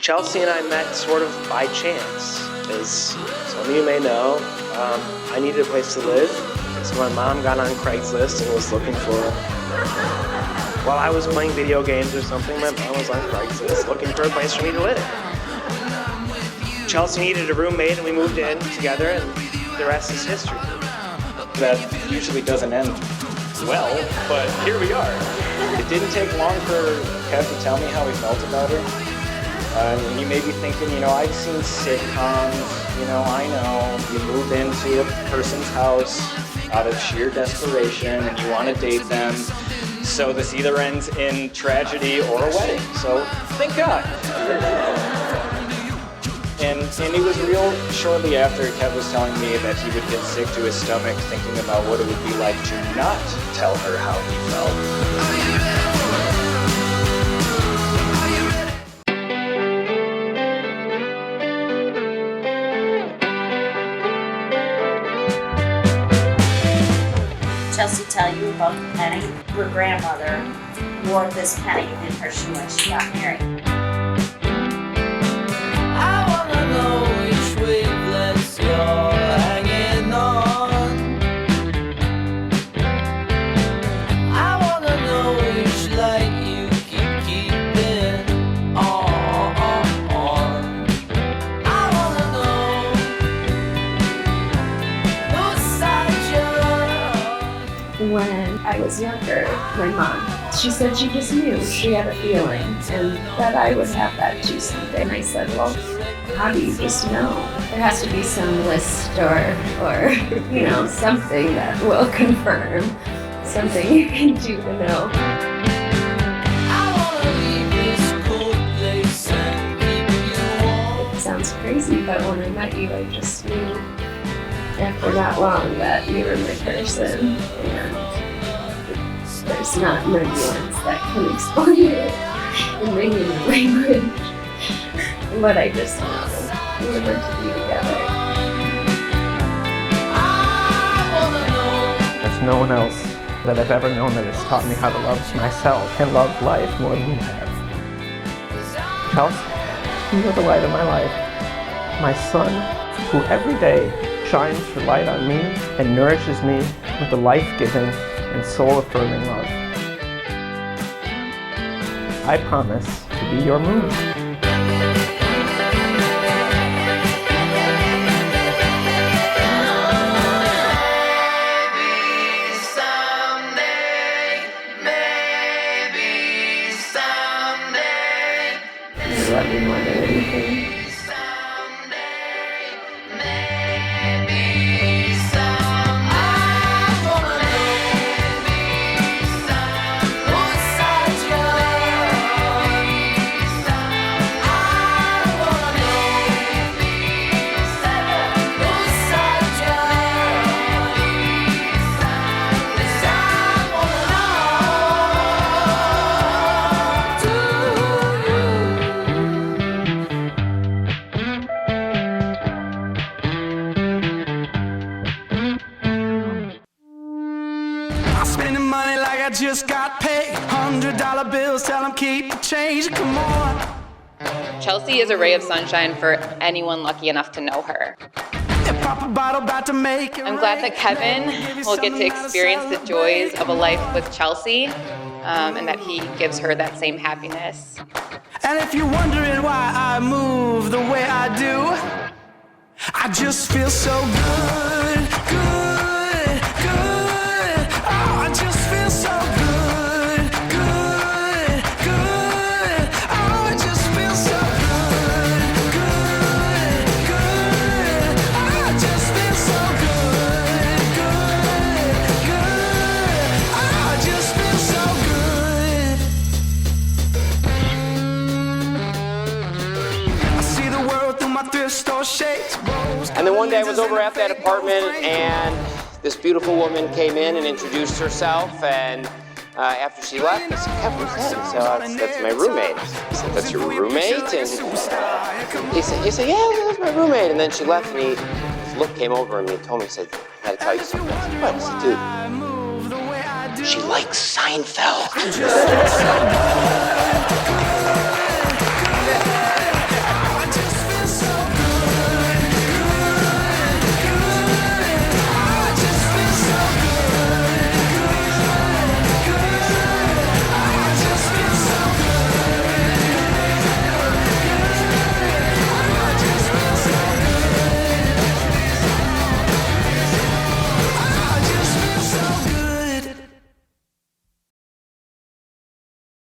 Chelsea and I met sort of by chance. As some of you may know, I needed a place to live, so my mom got on Craigslist and was looking for, while I was playing video games or something, my mom was on Craigslist looking for a place for me to live. Chelsea needed a roommate and we moved in together, and the rest is history. That usually doesn't end well, but here we are. It didn't take long for Kev to tell me how he felt about her. You may be thinking, I've seen sitcoms, I know. You move into a person's house out of sheer desperation and you want to date them. So this either ends in tragedy or a wedding. So thank God. And it was real shortly after Kev was telling me that he would get sick to his stomach thinking about what it would be like to not tell her how he felt. Chelsea tell you about the penny? Her grandmother wore this penny in her shoe when she got married. When I was younger, my mom, she said she just knew, she had a feeling, and that I would have that too someday. And I said, well, how do you just know? There has to be some list or something that will confirm, something you can do to know. It sounds crazy, but when I met you, I just knew after not long that you were my person, and there's not many words that can explain it in regular language, but I just know we're meant to be together. There's no one else that I've ever known that has taught me how to love myself and love life more than you have. Chelsea, you're the light of my life, my son, who every day shines her light on me and nourishes me with a life-giving and soul-affirming love. I promise to be your moon. I love you more than anything. Spending money like I just got paid. $100 bills, tell them keep the change. Come on. Chelsea is a ray of sunshine for anyone lucky enough to know her. I'm glad that Kevin will get to experience the joys of a life with Chelsea, and that he gives her that same happiness. And if you're wondering why I move the way I do, I just feel so good, good, good. Oh, I just feel so good, good, good. Oh, I just feel so good, good, good. Oh, I just feel so good, good, good. Oh, I just feel so good. I see the world through my thrift store shades. And then one day I was over at that apartment and this beautiful woman came in and introduced herself, and after she left, I said, Kev, who's that? He said, that's my roommate. I said, that's your roommate? And he said, yeah, that's my roommate. And then she left and this look came over me and told me, he said, I gotta tell you something. I said, what? I said, dude, she likes Seinfeld.